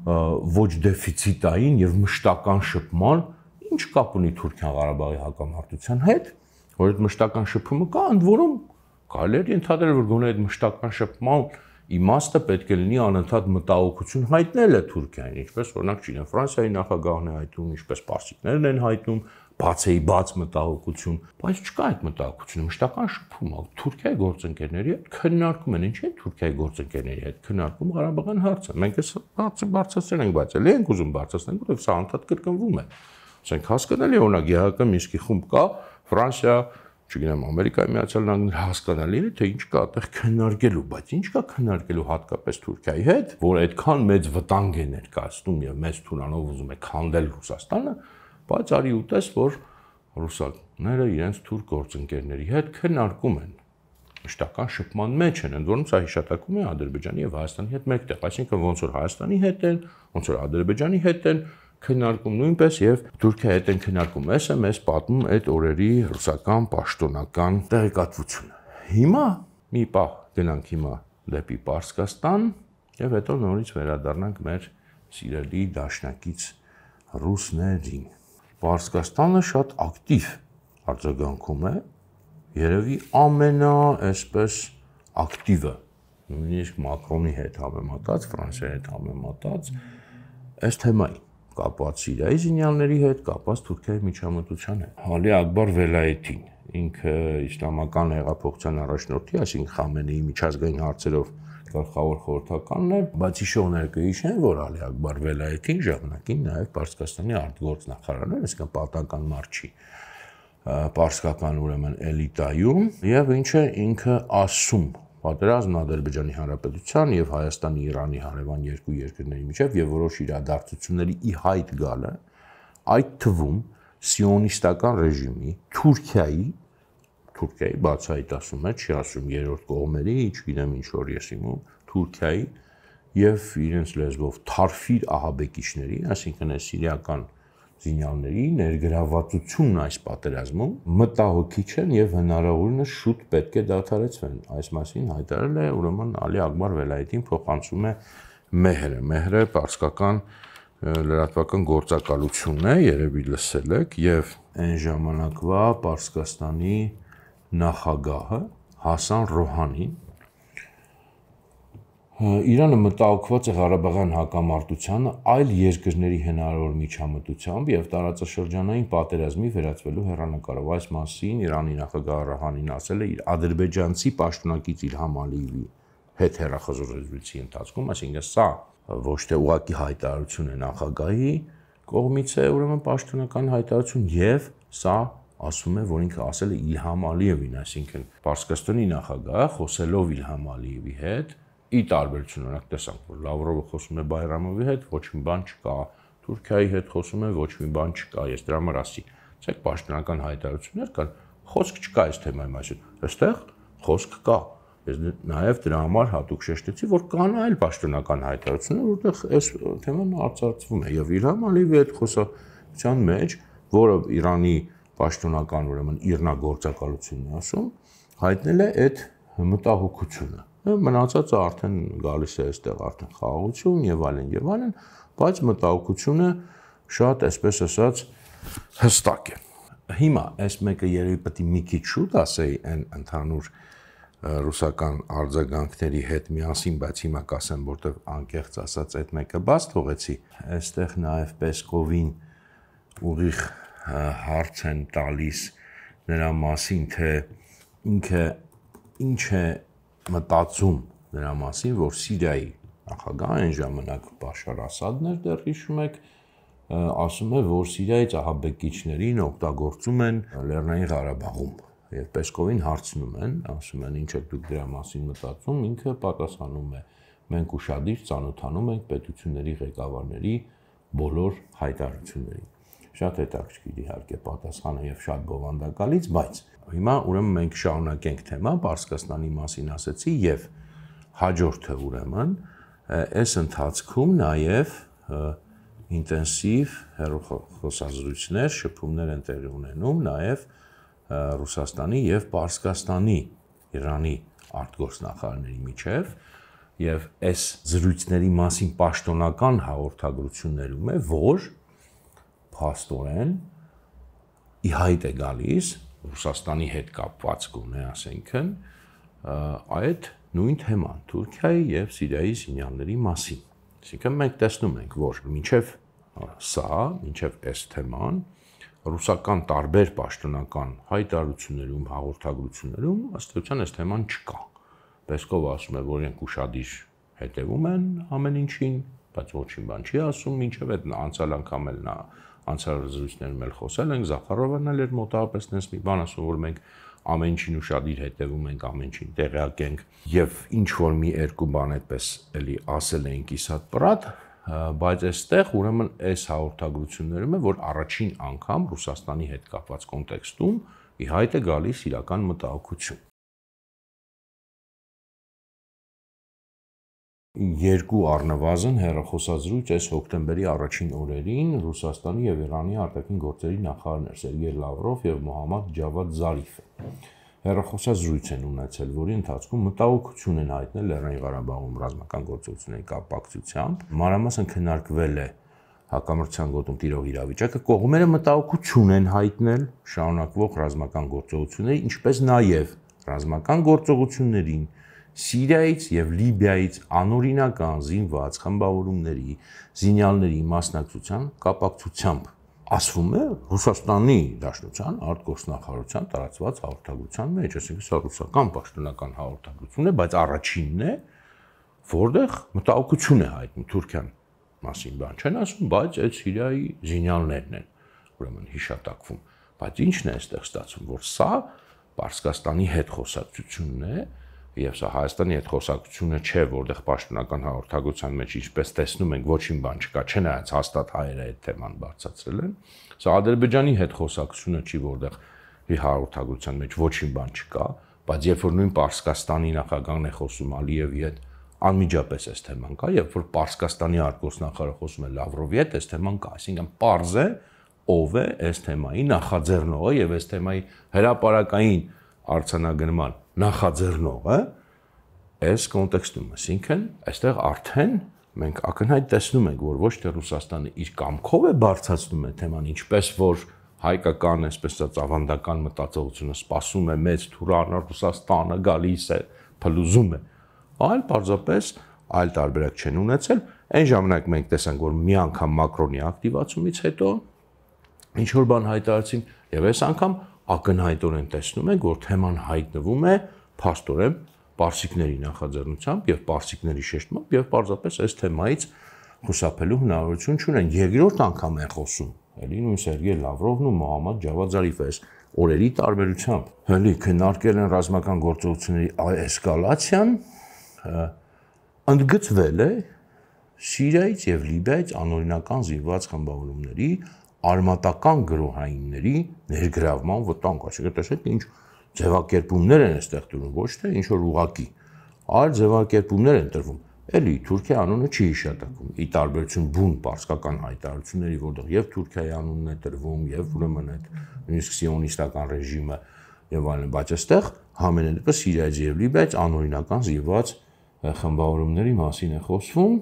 ոչ դեֆիցիտային եւ մշտական շփման, ինչ կապ ունի Թուրքիան Ղարաբաղի հակամարտության հետ, որ այդ մշտական շփումը կա, ընդ որում կարելի է ընդհանրել, որ գոնե այդ մշտական շփման իմաստը պետք է լինի անընդհատ մտահոգություն հայտնելը Թուրքիային, ինչպես օրինակ չինը Ֆրանսիայի նախագահն է հայտնում, ինչպես պարսիկներն են հայտնում, բաց մտահոգություն, բայց չկա այդ մտահոգությունը, մշտական շփում է Թուրքիայի գործընկերների հետ քննարկում են, ինչի՞ Թուրքիայի գործընկերների հետ քննարկում Ղարաբաղյան հարցը, մենք այս հարցը բարձրացրել ենք, բայց էլի ենք ուզում բարձրացնել, որովհետև սա անդադ կրկնվում է, ասենք հասկանալի է, օրինակ ԵԱՀԿ Մինսկի խումբ կա, Ֆրանսիա, չգիտեմ, Ամերիկայի Միացյալ Նահանգները հասկանալի է, թե ինչ կա այդտեղ քննարկելու, բայց ինչ կա քննարկելու հատկապես Թուրքիայի հետ, որ այդքան մեծ վտանգ է ներկայացնում եւ մեծ թուրանով ուզում է քանդել Ռուսաստանը, բայց արի ուտես, որ ռուսները իրենց թուրք գործընկերների հետ քննարկում են, մշտական շփման մեջ են, ընդ որում սա հիշատակում է Ադրբեջանի եւ Հայաստանի հետ մեկտեղ, այսինքն ոնց որ Հայաստանի հետ են, ոնց որ Ադրբեջանի հետ են քննարկում նույնպես եւ Թուրքիայի հետ են քննարկում, այսը մեզ պատմում այդ օրերի ռուսական պաշտոնական տեղեկատվությունը։ Հիմա մի պահ գնանք հիմա դեպի Պարսկաստան եւ հետո նորից վերադառնանք մեր սիրելի դաշնակից ռուսներին։ Պարսկաստանը շատ ակտիվ արձագանքում է, երևի այսպես ակտիվը, նույնիսկ Մակրոնի հետ համեմատած, Ֆրանսիայի հետ համեմատած, այս թեմային կապված Սիրիայի զինյալների հետ, կապված Թուրքիայի միջամտության հետ։ Ալի Ակբար Վելայեթին, ինքը իսլամական հեղափոխության առաջնորդի, այսինքն Խամենեի միջազգային հարցերով գլխավոր խորհրդականն է, բայց հիշողները կհիշեն, որ Ալի Ակբար Վելայեթին ժամանակին նաև Պարսկաստանի արտգործնախարարն էր, այսինքն պատական մարշի պարսկական ուրեմն էլիտայում, եւ ինչ է ինքը ասում պատերազմն Ադրբեջանի Հանրապետության եւ Հայաստանի Իրանի հարևան երկու երկրների միջև եւ որոշ իրադարձությունների ի հայտ գալը, այդ թվում սիոնիստական ռեժիմի Թուրքիայի բացահայտ ասում է, չի ասում երրորդ կողմերի, չգիտեմ ինչ որ ես իմում, Թուրքիայի եւ իրենց լեզվով թարֆիր ահաբեկիչների, այսինքն այս սիրիական զինյալների ներգրավվածությունն այս պատերազմում մտահոգիչ են եւ հնարավորինս շուտ պետք է դադարեցվեն։ Այս մասին հայտարարել է ուրեմն Ալի Ակբար Վելայեթին, փոխանցում է Մեհրը։ Մեհրը պարսկական լրատվական գործակալությունն է, երևի լսել եք, եւ այն ժամանակվա Պարսկաստանի նախագահը Հասան Ռոհանին Իրանը մտահոգված է Ղարաբաղյան հակամարտությանը այլ երկրների հնարավոր միջամտությամբ եւ տարածաշրջանային պատերազմի վերածվելու հեռանկարով։ Այս մասին Իրանի նախագահ Ռոհանին ասել է իր ադրբեջանցի պաշտոնակից Իլհամ Ալիևի հետ հեռախոսազրույցի ընթացքում, այսինքն սա ոչ թե ուղղակի հայտարարություն է նախագահի կողմից է, ուրեմն պաշտոնական հայտարարություն եւ սա ասում է, որ ինքը ասել է Իլհամ Ալիևին, այսինքն Պարսկաստանի նախագահը խոսելով Իլհամ Ալիևի հետ ի տարբերություն օրինակ տեսանք, որ Լավրովը խոսում է Բայրամովի հետ, ոչ մի բան չկա, Թուրքիայի հետ խոսում է, ոչ մի բան չկա, ես դրա համար ասի, ցեք պաշտոնական հայտարարություններ կան, խոսք չկա այս թեմայի մասին, այստեղ խոսք կա։ Ես նաև դրա համար հատուկ շեշտեցի, որ կան այլ պաշտոնական հայտարարություններ, որտեղ այս թեման արծարծվում է եւ Իլհամ Ալիևի հետ խոսակցության մեջ, որը Իրանի պաշտոնական ուրեմն իրնագործակալությունն է ասում, հայտնել է այդ մտահոգությունը։ Մնացածը արդեն գալիս է այստեղ արդեն խաղաղություն եւ այլն, բայց մտահոգությունը շատ, այսպես ասած, հստակ է։ Հիմա այս մեկը երևի պետք է մի քիչ շուտ ասեի այն ընդհանուր ռուսական արձագանքների հետ միասին, բայց հիմա կասեմ, որտեղ անկեղծ ասած այդ մեկը բաց թողեցի։ Այստեղ նաև Պեսկովին ուղիղ հարց են տալիս նրա մասին, թե ինքը ինչ է մտածում նրա մասին, որ Սիրիայի նախագահը այն ժամանակ Բաշար Ասադն էր, դեռ հիշում եք, ասում է, որ Սիրիայից ահաբեկիչներին օգտագործում են Լեռնային Ղարաբաղում։ Եվ Պեսկովին հարցնում են, ասում են, ինչ եք դուք դրա մասին մտածում, ինքը պատասխանում է, մենք ուշադիր ծանոթանում ենք պետությունների ղեկավարների բոլոր հայտարարություններին։ Շատ հետաքրքիր իհարկե պատասխանը եւ շատ բովանդակալից, բայց հիմա ուրեմն մենք շարունակենք թեման, Պարսկաստանի մասին ասեցի եւ հաջորդը ուրեմն այս ընթացքում նաեւ ինտենսիվ հեռախոսազրույցներ, շփումներ են տեղի ունենում նաեւ Ռուսաստանի եւ Պարսկաստանի Իրանի արտգործնախարարների միջև եւ այս զրույցների մասին պաշտոնական հաղորդագրություններում է, որ փաստորեն ի հայտ է գալիս Ռուսաստանի հետ կապված գոնե ասենքն այդ նույն թեման Թուրքիայի եւ Սիրիայի զինյալների մասին։ Այսինքն մենք տեսնում ենք, որ մինչեւ այս թեման ռուսական տարբեր պաշտոնական հայտարարություններում, հաղորդագրություններում ըստ էության այս թեման չկա։ Պեսկովը ասում է, որ իրենք ուշադիր հետևում են ամեն ինչին, բայց ոչինչ բան չի ասում, մինչև այդ անցյալ անգամ էլ նա անցյալ զրույցներում էլ խոսել ենք, Զախարովն էլ էր մոտավորապես նենց մի բան ասում, որ մենք ամեն ինչին ուշադիր հետևում ենք, ամեն ինչին տեղյակ ենք եւ ինչ որ մի երկու բան այդպես էլի ասել են կիսատ պրատ, բայց այստեղ ուրեմն այս հաղորդագրություններում է, որ առաջին անգամ Ռուսաստանի հետ կապված կոնտեքստում ի հայտ է գալիս իրական մտահոգություն։ Երկու առնվազն հեռախոսազրույց այս հոկտեմբերի առաջին օրերին Ռուսաստանի եւ Իրանի արտաքին գործերի նախարարներ Սերգեյ Լավրով եւ Մոհամմադ Ջավադ Զարիֆը հեռախոսազրույց են ունեցել, որի ընթացքում մտահոգություն են հայտնել Լեռնային Ղարաբաղում ռազմական գործողությունների կապակցությամբ։ Մանրամասն քննարկվել է հակամարտության գոտում տիրող իրավիճակը կողմերը մտահոգություն են հայտնել շարունակվող ռազմական գործողությունների, ինչպես նաև ռազմական գործողություններին Սիրիայից եւ Լիբիայից անօրինական զինված խմբավորումների զինյալների մասնակցության կապակցությամբ ասվում է Ռուսաստանի Դաշնության արտգործնախարարության տարածված հաղորդագրության մեջ, այսինքն սա ռուսական պաշտոնական հաղորդագրություն է, բայց առաջինն է, որտեղ մտահոգություն է հայտնում Թուրքիան մասին բան չեն ասում, բայց այդ Սիրիայի զինյալներն են ուրեմն հիշատակվում, բայց ինչն է այստեղ ստացվում, որ սա Պարսկաստանի հետ խոսակցությունն է եւ սա Հայաստանի հետ խոսակցությունը չէ, որտեղ պաշտոնական հաղորդագրության մեջ ինչպես տեսնում ենք ոչինչ բան չկա, չնայած հաստատ հայերը այդ թեման բարձրացրել են, սա Ադրբեջանի հետ խոսակցությունը չի, որտեղ հաղորդագրության մեջ ոչինչ բան չկա, բայց երբ որ նույն Պարսկաստանի նախագահն է խոսում Ալիևի հետ, անմիջապես այս թեման կա, երբ որ Պարսկաստանի արտգործնախարարը խոսում է Լավրովի հետ, այս թեման կա, այսինքն պարզ է ով է այս թեմայի նախաձեռնողը եւ այս թեմայի հրապարակային արձանագրման նախաձեռնողը այս կոնտեքստում, այսինքն այստեղ արդեն մենք ակնհայտ տեսնում ենք, որ ոչ թե Ռուսաստանը իր կամքով է բարձրացնում է թեման, ինչպես որ հայկական, այսպես ասած, ավանդական մտածողությունը սպասում է մեծ թուրան Ռուսաստանը գալիս է, փլուզում է, այլ պարզապես այլ տարբերակ չեն ունեցել։ Այն ժամանակ մենք տեսանք, որ մի անգամ Մակրոնի ակտիվացումից հետո ինչ որ բան հայտարարեցին, եւ այս անգամ ակնհայտորեն տեսնում ենք, որ թեման հայտնվում է փաստորեն պարսիկների նախաձեռնությամբ եւ պարսիկների շեշտմամբ եւ պարզապես այս թեմայից խուսափելու հնարավորություն չունեն։ Երկրորդ անգամ են խոսում, էլի նույն Սերգեյ Լավրովն ու Մոհամմադ Ջավադ Զարիֆը այս օրերի տարբերությամբ, էլի քննարկել են ռազմական գործողությունների էսկալացիան, ընդգծվել է Սիրիայից եւ Լիբիայից անօրինական զինված խմբավորումների արմատական գրոհայինների ներգրավման վտանգ, այսինքն տեսեք ինչ ձևակերպումներ են այստեղ տրվում, ոչ թե ինչ որ ուղակի, այլ ձևակերպումներ են տրվում։ Էլի Թուրքիա անունը չի հիշատակվում, ի տարբերություն բուն պարսկական հայտարարությունների, որտեղ եւ Թուրքիայի անունն է տրվում, եւ ուրեմն այդ նույնիսկ սիոնիստական ռեժիմը եւ այլն, բայց այստեղ համենայն դեպս Սիրիայից եւ Լիբիայից անօրինական զինված խմբավորումների մասին է խոսվում,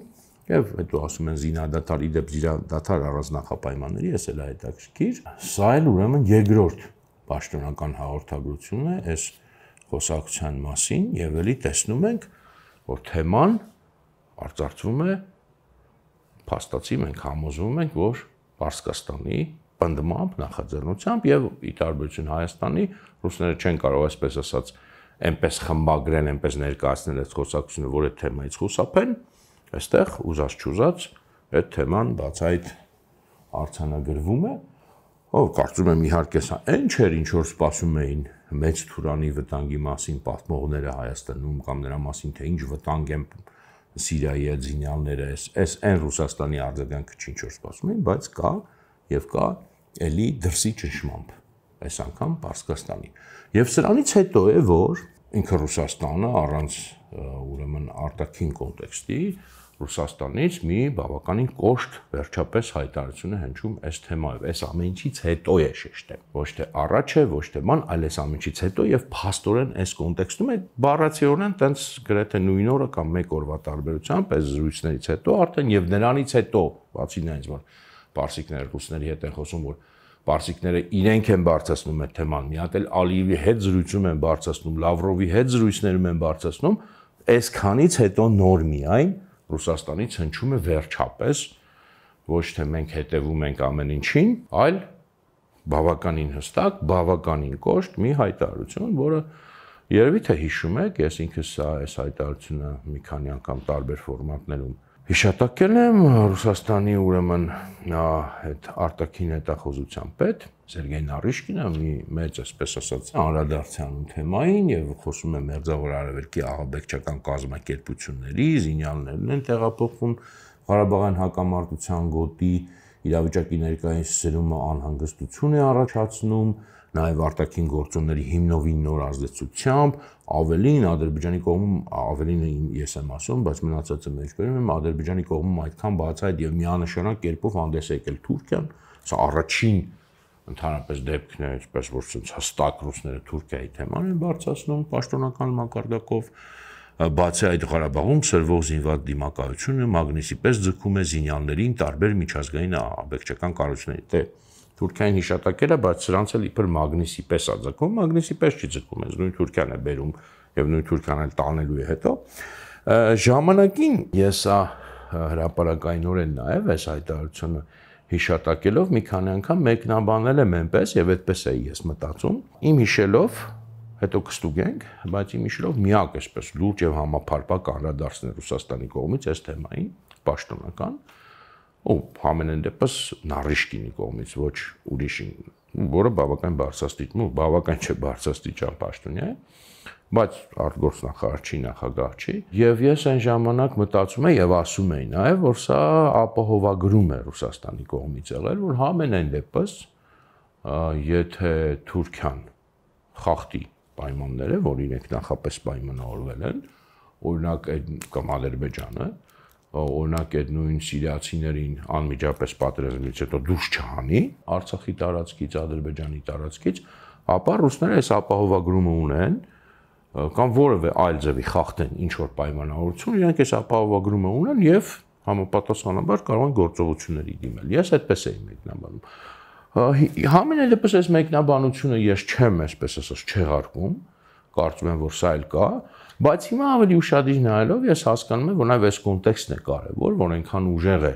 եւ հետո ասում են զինադադար, իդեպ զինադադար առանձնախապայմանների, էս էլ է հետաքրքիր։ Սա էլ ուրեմն երկրորդ պաշտոնական հաղորդագրությունն է այս խոսակցության մասին եւ ելի տեսնում ենք, որ թեման արծարծվում է փաստացի մենք համոզվում ենք, որ Պարսկաստանի պնդմամբ նախաձեռնությամբ եւ ի տարբերություն Հայաստանի ռուսները չեն կարող այսպես ասած այնպես խմբագրեն, այնպես ներկայացնել այս խոսակցությունը, որ այդ թեմայից խուսափեն, այստեղ ուզած-չուզած այդ թեման բացայտ արձանագրվում է, ով կարծում եմ իհարկե սա այն չէր, ինչ որ սպասում էին մեծ թուրանի վտանգի մասին պատմողները Հայաստանում կամ նրա մասին, թե ինչ վտանգ են Սիրիայի այդ զինյալները, այս այն Ռուսաստանի արձագանքը չի ինչ որ սպասում էին, բայց կա եւ կա էլի դրսի ճնշմամբ, այս անգամ Պարսկաստանի։ Եվ սրանից հետո է, որ ինքը Ռուսաստանը առանց ուրեմն արտաքին կոնտեքստի Ռուսաստանից մի բավականին կոշտ վերջապես հայտարարություն է հնչում այս թեմայով, այս ամեն ինչից հետո է շեշտեմ, ոչ թե առաջ է, ոչ թե ման, այլ այս ամեն ինչից հետո եւ փաստորեն այս կոնտեքստում է բառացիորեն տենց գրեթե նույն օրը կամ մեկ օրվա տարբերությամբ այս զրույցներից հետո արդեն եւ նրանից հետո, բացի նրանից, որ պարսիկները ռուսների հետ են խոսում, որ պարսիկները իրենք են բարձրացնում այդ թեման, մի հատ էլ Ալիևի հետ զրույցում են բարձրացնում, Լավրովի հետ զրույցներում են բարձրացնում, այսքանից հետո նոր միայն Ռուսաստանից հնչում է վերջապես, ոչ թե մենք հետևում ենք ամեն ինչին, այլ բավականին հստակ, բավականին կոշտ մի հայտարարություն, որը երևի թե հիշում եք, ես ինքս այս հայտարարությունը մի քանի անգամ տարբեր ֆորմատներում հիշատակել եմ Ռուսաստանի ուրեմն այդ արտաքին հետախուզության պետ Սերգեյ Նարիշկինը մի մեծ, այսպես ասած, անդրադարձյալում թեմային եւ խոսում է Մերձավոր Արևելքի ահաբեկչական կազմակերպությունների, զինյալներն են տեղափոխվում Ղարաբաղյան հակամարտության գոտի, իրավիճակի ներկայացումը անհանգստություն է առաջացնում, նաև արտաքին գործոնների հիմնովին նոր ազդեցությամբ, ավելին Ադրբեջանի կողմում, ավելին ես եմ ասում, բայց մնացածը մեջբերում եմ, Ադրբեջանի կողմում այդքան բացահայտ եւ միանշանակ կերպով հանդես եկել Թուրքիան, սա առաջին ընդհանրապես դեպքն է, այսպես որ հստակ ռուսները Թուրքիայի թեման են բարձրացնում պաշտոնական մակարդակով, Բացի այդ Ղարաբաղում սրվող զինված դիմակայությունը մագնիսի պես ձգում է զինյալներին տարբեր միջազգային աբեկչական կառույցների։ Թուրքիային հիշատակել է, բայց սրանց էլ իբր մագնիսի պես է ձգում, մագնիսի պես չի ձգում, այս նույն Թուրքիան է բերում եւ նույն Թուրքիան էլ տանելու է հետո։ Ժամանակին ես հրապարակայնորեն նաեւ այս հայտարարությունը հիշատակելով մի քանի անգամ մեկնաբանել եմ այնպես եւ այդպես էի ես մտածում, իմ հիշելով, հետո կստուգենք, բայց իմ հիշելով միակ այսպես լուրջ եւ համապարփակ անդրադարձներ Ռուսաստանի կողմից այս թեմային պաշտոնական ու համենայն դեպս Նարիշկինի կողմից ոչ ուրիշին, որը բավական բավական չէ բարձրաստիճան պաշտոնյա է, բայց արտգործնախարար չի, նախագահ չի, եւ ես այն ժամանակ մտածում եի եւ ասում էի նաեւ, որ սա ապահովագրում է Ռուսաստանի կողմից եղել, որ համենայն դեպս եթե Թուրքիան խախտի պայմանները, որ իրենք նախապես պայմանավորվել են, օրինակ կամ Ադրբեջանը, օրինակ այդ նույն սիրիացիներին անմիջապես պատերազմից հետո դուրս չհանի Արցախի տարածքից, Ադրբեջանի տարածքից, ապա ռուսները այս ապահովագրումը ունեն կամ որևէ այլ ձևի խախտեն ինչ որ պայմանավորություն, իրենք այս ապահովագրումը ունեն եւ համապատասխանաբար կարող են գործողությունների դիմել։ Ես այդպես էի մեկնաբանում։ Համենայն դեպս այս մեկնաբանությունը ես չեմ այսպես ասած չեղարկում, կարծում եմ որ սա էլ կա, բայց հիմա ավելի ուշադիր նայելով ես հասկանում եմ, որ նաև այս կոնտեքստն է կարևոր, որ այնքան ուժեղ է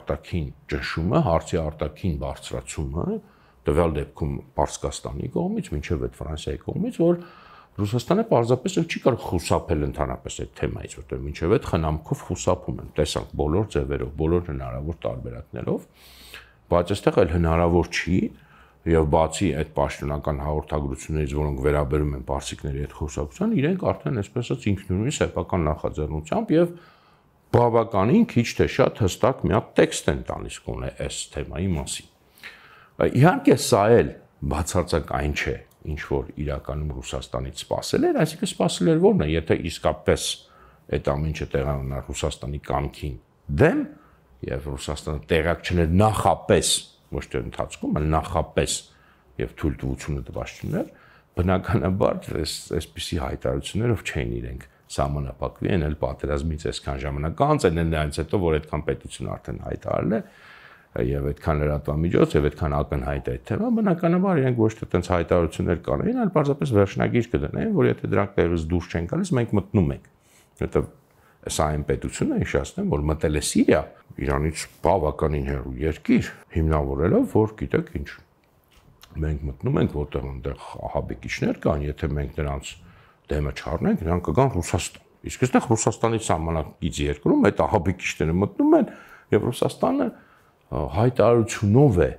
արտաքին ճնշումը, հարցի արտաքին բարձրացումը, տվյալ դեպքում Պարսկաստանի կողմից, մինչև այդ Ֆրանսիայի կողմից, որ Ռուսաստանը պարզապես չի կարող խուսափել ընդհանրապես այդ թեմայից, որտեղ մինչև այդ խնամքով խուսափում են, տեսանք բոլոր ձևերով, բոլոր հնարավոր տարբերակներով, բայց այստեղ էլ հնարավոր չի եւ բացի այդ պաշտոնական հաղորդագրություններից, որոնք վերաբերում են պարսիկների այդ խոսակցության, իրենք արդեն այսպես ասած ինքնուրույն սեփական նախաձեռնությամբ եւ բավականին քիչ թե շատ հստակ մի հատ տեքստ են տալիս կոնե այս թեմայի մասին։ Իհարկե սա էլ բացարձակ այն չէ, ինչ որ իրականում Ռուսաստանից սպասել էր, այսինքն սպասել էր որն է, եթե իսկապես այդ ամենը տեղի ունենա Ռուսաստանի կամքին դեմ եւ Ռուսաստանը տեղակ չներ նախապես ոչ թե ընթացքում, այլ նախապես եւ թույլտվությունը տված չներ, բնականաբար այսպիսի հայտարարություններով չէին իրենք սահմանափակվի են էլ պատերազմից այսքան ժամանակ անց են նրանից հետո որ այդքան պետություն արդեն հայտարարել է եւ այդքան լրատվամիջոց եւ այդքան ակնհայտ այդ թեմա, բնականաբար իրենք ոչ թե այդպես հայտարարություններ կանեին, այլ պարզապես վերջնագիր կդնեին, որ եթե դրանք տեղից դուրս չեն գալիս, մենք մտնում ենք, որովհետեւ սա այն պետությունը հիշեցնեմ, որ մտել է Սիրիա, Իրանից բավականին հեռու երկիր, հիմնավորելով, որ գիտեք ինչ, մենք մտնում ենք, որտեղ այնտեղ ահաբեկիչներ կան, եթե մենք նրանց դեմը չառնենք, նրանք կգան Ռուսաստան։ Իսկ այստեղ Ռուսաստանի սահմանակից երկրում այդ ահաբեկիչները մտնում են, եւ Ռուսաստանը հայտարարությունով է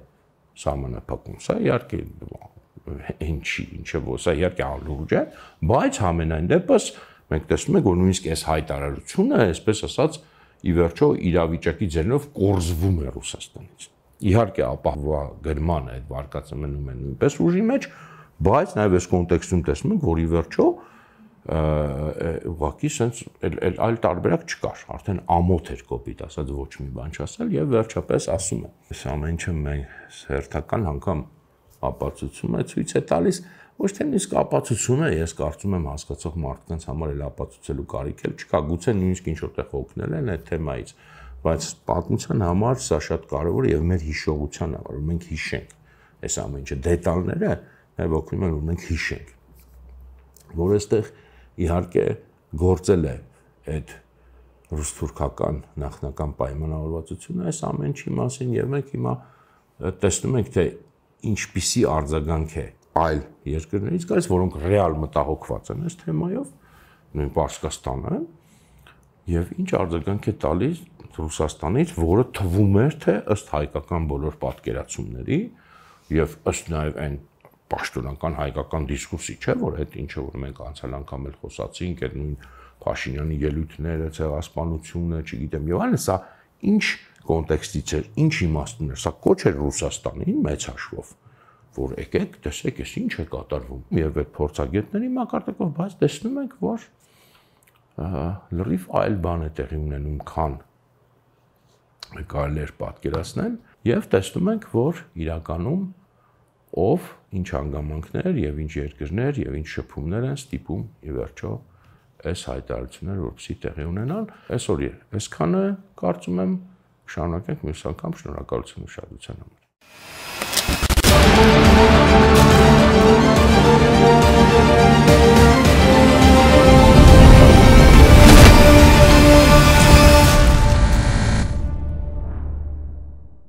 սահմանափակում։ Սա իհարկե ինչը սա իհարկե անլուրջ է, բայց համենայն դեպս մենք տեսնում ենք, որ նույնիսկ այս հայտարարությունը, այսպես ասած, ի վերջո իրավիճակի ձեռնով կորզվում է Ռուսաստանից։ Իհարկե ապահովագրման այդ վարկածը մնում է նույնպես ուժի մեջ, բայց նաև այս կոնտեքստում տեսնում ենք, որ ի վերջո ուղղակի sense այլ տարբերակ չկար, արդեն ամոթ էր կոպիտ ասած ոչ մի բան չասել եւ վերջապես ասում է։ Այս ամենը մենք հերթական անգամ ապացուցում է ցույց է տալիս ոչ թե նույնիսկ ապացուցում է, ես կարծում եմ հասկացող մարդկանց համար էլ ապացուցելու կարիք էլ չկա, գուցե նույնիսկ ինչ որտեղ օգնել են այդ թեմայից, բայց պատմության համար սա շատ կարևոր է եւ մեր հիշողության համար, որ մենք հիշենք այս ամենը, դետալները նաեւ օգնում են, որ մենք հիշենք, որ այստեղ իհարկե գործել է այդ ռուս-թուրքական նախնական պայմանավորվածությունը այս ամենի մասին եւ մենք հիմա տեսնում ենք թե ինչպիսի արձագանք է այլ երկրներից գալիս, որոնք ռեալ մտահոգված են այս թեմայով, նույն Պարսկաստանը, եւ ինչ արձագանք է տալիս Ռուսաստանից, որը թվում էր թե ըստ հայկական բոլոր պատկերացումների եւ ըստ նաեւ այն պաշտոնական հայկական դիսկուրսի, չէ, որ այդ ինչը որ մենք անցյալ անգամ էլ խոսացինք, այդ նույն Փաշինյանի ելույթները, ցեղասպանությունը, չգիտեմ, եւ այլն, սա ինչ կոնտեքստից էր, ինչ իմաստուն էր, սա կոչ էր Ռուսաստանին մեծ հաշվով, որ եկեք, տեսեք, այս ինչ է կատարվում, եւ այդ փորձագետների մակարդակով, բայց տեսնում ենք, որ լրիվ այլ բան է տեղի ունենում, քան կարելի էր պատկերացնել, եւ տեսնում ենք, որ իրականում ով ինչ հանգամանքներ եւ ինչ երկրներ եւ ինչ շփումներ են ստիպում ի վերջո այս հայտարարությունները որպեսզի տեղի ունենան։ Այսօր այսքանը կարծում եմ շարունակենք մյուս անգամ, շնորհակալություն ուշադրության համար։